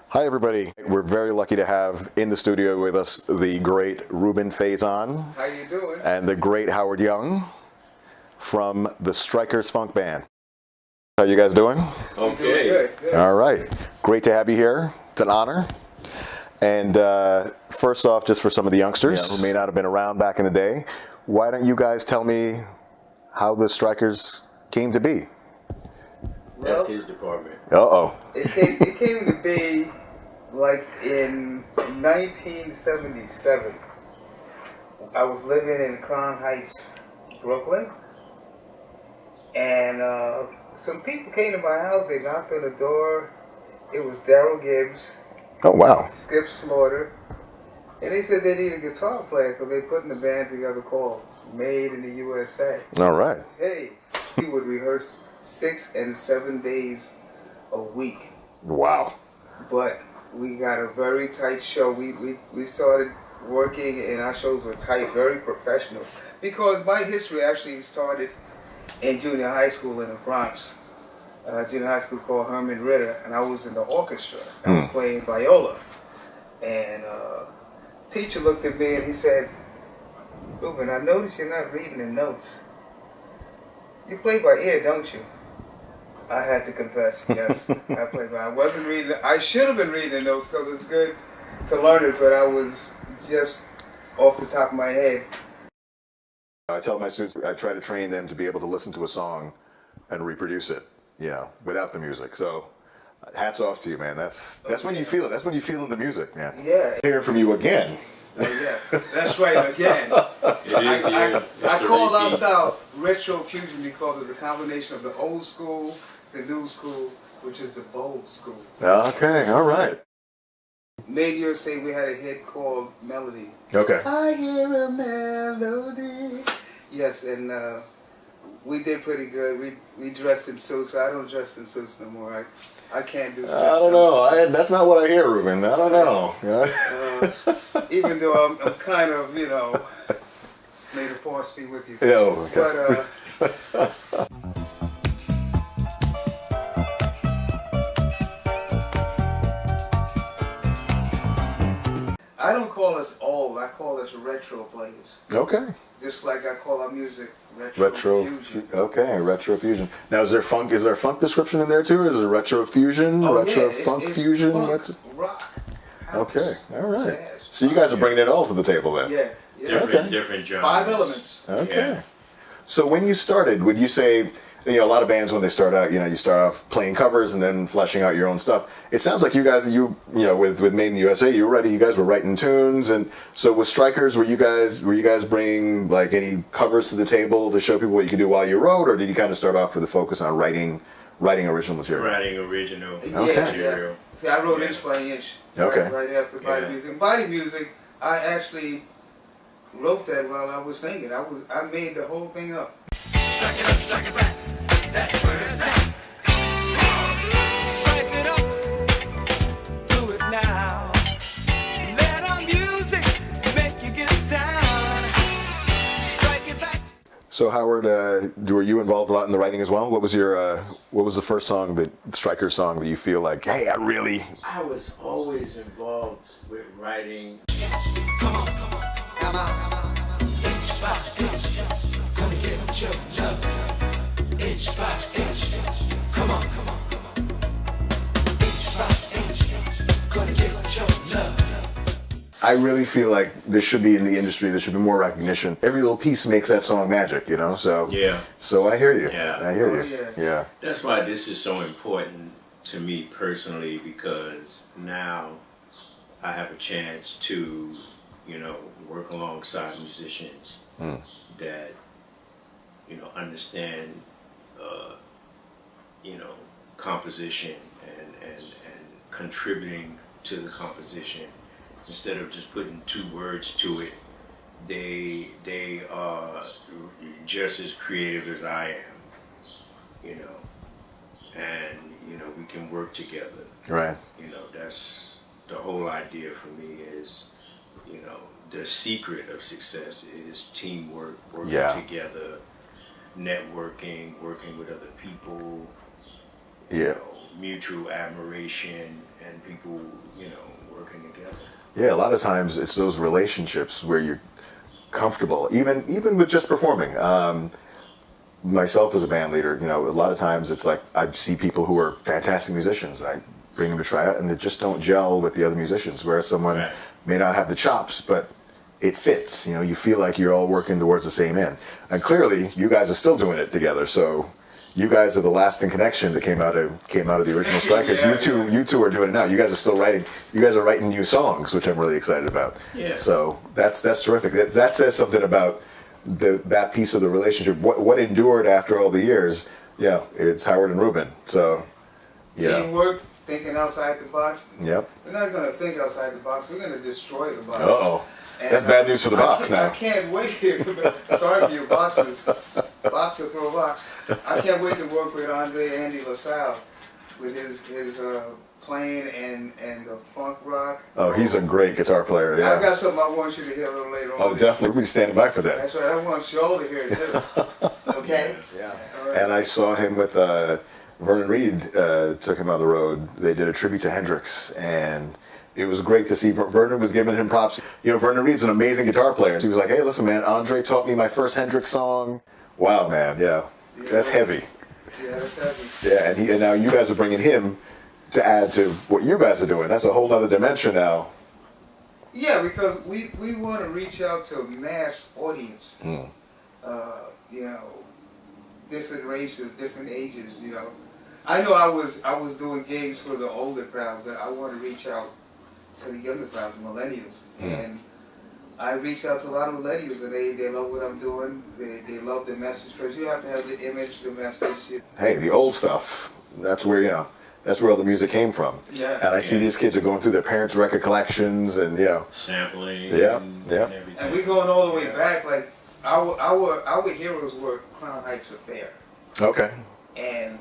Hi, everybody. We're very lucky to have in the studio with us the great Ruben Faison. How you doing? And the great Howard Young from the Strikers Funk Band. How you guys doing? Okay. Good. All right. Great to have you here. It's an honor. And first off, just for some of the youngsters who may not have been around back in the day, why don't you guys tell me how the Strikers came to be? That's his department. Uh-oh. It came to be like in 1977. I was living in Crown Heights, Brooklyn, and some people came to my house. They knocked on the door. It was Daryl Gibbs, Oh, wow. Skip Slaughter, and they said they need a guitar player because they put in a band together called Made in the USA. All right. Hey, he would rehearse 6 and 7 days a week. Wow. But we got a very tight show. We started working and our shows were tight, very professional. Because my history actually started in junior high school in the Bronx. Junior high school called Herman Ritter, and I was in the orchestra. I was playing viola. And teacher looked at me and he said, "Ruben, I noticed you're not reading the notes. You play by ear, don't you?" I had to confess, yes. I played by. I wasn't reading. I should have been reading the notes because it's good to learn it, but I was just off the top of my head. I tell my students, I try to train them to be able to listen to a song and reproduce it, without the music. So, hats off to you, man. That's when you feel it. That's when you feel the music, man. Yeah. Hearing from you again. Yeah, that's right, again. I call our style retro fusion because of the combination of the old school, the new school, which is the bold school. Okay, all right. Made USA, we had a hit called Melody. Okay. I hear a melody. Yes, and we did pretty good. We dressed in suits. I don't dress in suits no more. I can't do suits. I don't know. That's not what I hear, Ruben. I don't know. Even though I'm kind of, may the force be with you. Yeah, okay. But, I don't call us old. I call us retro players. Okay. Just like I call our music retro fusion. Okay, retro fusion. Now, is there funk description in there too? Or is it retro fusion, retro funk fusion? Funk, rock. House, okay, all right. Jazz, so you guys are bringing it all to the table then. Yeah. Different genres. 5 elements. Okay. Yeah. So when you started, would you say, a lot of bands when they start out, you start off playing covers and then fleshing out your own stuff. It sounds like you guys, with Made in the USA, you guys were writing tunes, and so with Strikers, were you guys bringing like any covers to the table to show people what you could do while you wrote, or did you kind of start off with a focus on writing original material? Writing original Yeah, material. See, I wrote Inch by Inch. Okay. Right after Body Music. And Body Music, I actually wrote that while I was singing. I made the whole thing up. Strike it up, strike it back. That's where it's at. Strike it up, do it now. Let our music make you get down. Strike it back. So Howard, were you involved a lot in the writing as well? What was the first song, Strikers song, that you feel like, hey, I was always involved with writing. Come on, come on, come on. Inch by inch, gonna get them your love. Inch by inch, come on, come on, come on. Inch by inch, gonna get your love. I really feel like this should be in the industry. There should be more recognition. Every little piece makes that song magic, So Yeah. So I hear you. Yeah. I hear Oh, you. yeah. Yeah. That's why this is so important to me personally, because now I have a chance to, work alongside musicians that, understand, composition and contributing to the composition. Instead of just putting 2 words to it, they are just as creative as I am, and we can work together. Right. That's the whole idea for me is, the secret of success is teamwork, working together, networking, working with other people, Yeah. mutual admiration and people, working together. Yeah, a lot of times it's those relationships where you're comfortable, even with just performing. Myself as a band leader, a lot of times it's like I see people who are fantastic musicians. I bring them to try out, and they just don't gel with the other musicians. Whereas someone Right. may not have the chops, but it fits. You feel like you're all working towards the same end. And clearly, you guys are still doing it together. So you guys are the lasting connection that came out of the original Strikers. Yeah. You two are doing it now. You guys are still writing. You guys are writing new songs, which I'm really excited about. Yeah. So that's terrific. That says something about that piece of the relationship. What endured after all the years? Yeah, it's Howard and Ruben. So, yeah. Teamwork, thinking outside the box. Yep. We're not going to think outside the box. We're going to destroy the box. Uh-oh. And, That's bad news for the box I now. can't wait. Sorry for you boxers. Boxer throw a box. I can't wait to work with Andy LaSalle with his playing and the funk rock. Oh, he's a great guitar player. I Yeah. got something I want you to hear a little later on. Oh, definitely. We'll be standing by for that. That's right. I want Joel to hear it too. Okay? Yeah. All right. And I saw him with Vernon Reid. Took him on the road. They did a tribute to Hendrix, and it was great to see. Vernon was giving him props. Vernon Reid's an amazing guitar player. He was like, "Hey, listen, man, Andre taught me my first Hendrix song." Wow, man. Yeah, that's heavy. Yeah, that's heavy. Yeah, and now you guys are bringing him to add to what you guys are doing. That's a whole other dimension now. Yeah, because we want to reach out to a mass audience. Different races, different ages. I know I was doing gigs for the older crowd, but I want to reach out to the younger crowd, the millennials, and I reached out to a lot of millennials, and they love what I'm doing. They love the message, because you have to have the image, the message. Hey, the old stuff. That's where that's where all the music came from. Yeah. And I see these kids are going through their parents' record collections, and Sampling. Yeah, and yeah. everything. And we're going all the way back. Like our heroes were Crown Heights Affair, Okay. and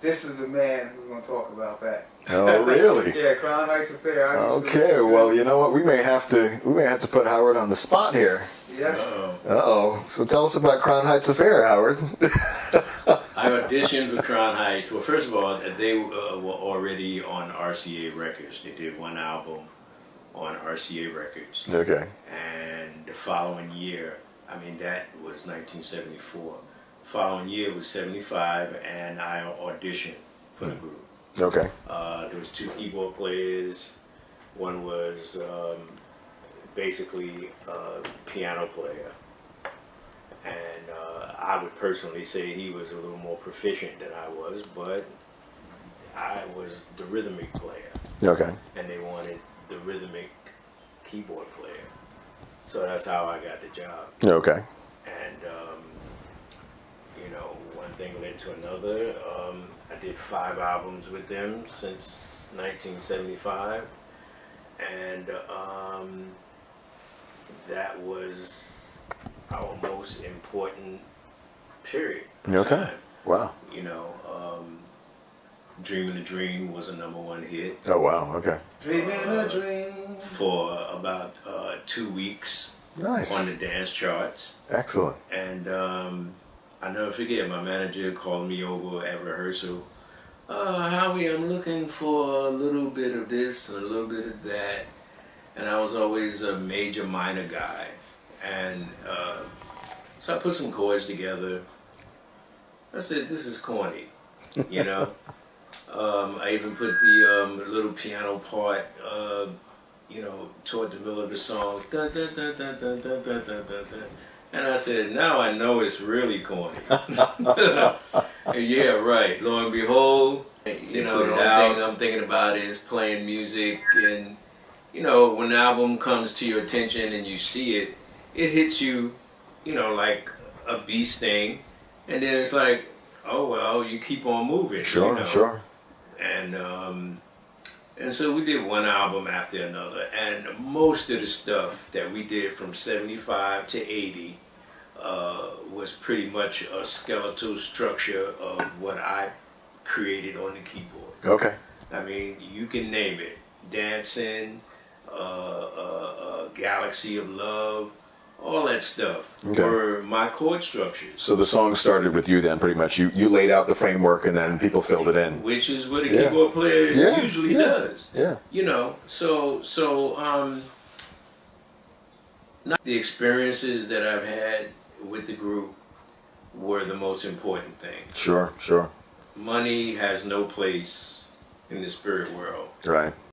this is the man who's going to talk about that. Oh, really? Yeah, Crown Heights Affair. I used to Okay. listen to Well, it. you know what? We may have to put Howard on the spot here. Yes. Uh-oh. So tell us about Crown Heights Affair, Howard. I auditioned for Crown Heights. Well, first of all, they were already on RCA Records. They did one album on RCA Records. Okay. And the following year, that was 1974. The following year was 75, and I auditioned for the group. Okay. There was two keyboard players. One was basically a piano player. And I would personally say he was a little more proficient than I was, but I was the rhythmic player, Okay. and they wanted the rhythmic keyboard player. So that's how I got the job. Okay. And, one thing led to another. I did 5 albums with them since 1975. And that was our most important period. of Okay. time. Wow. Dreaming a Dream was a #1 hit Oh, wow. Okay. Dreaming a dream. for about 2 weeks on Nice. the dance charts. Excellent. And I never forget, my manager called me over at rehearsal. Howie, I'm looking for a little bit of this and a little bit of that. And I was always a major minor guy. And so I put some chords together. I said, this is corny, I even put the little piano part, toward the middle of the song. Dun, dun, dun, dun, dun, dun, dun, dun, dun, dun. And I said, now I know it's really corny. Yeah, right. Lo and behold, the only thing I'm thinking about is playing music. And, when the album comes to your attention and you see it, it hits you, like a bee sting. And then it's like, oh, well, you keep on moving. Sure. Sure. And so we did one album after another, and most of the stuff that we did from 75 to 80 was pretty much a skeletal structure of what I created on the keyboard. Okay. You can name it. Dancing, Galaxy of Love, all that stuff Okay. were my chord structures, So the song started with you then, pretty much. You laid out the framework, and then people filled it in. which is what a Yeah. keyboard player Yeah, usually yeah. does. Yeah. You know, not the experiences that I've had with the group were the most important thing. Sure. Money has no place in the spirit world. Right.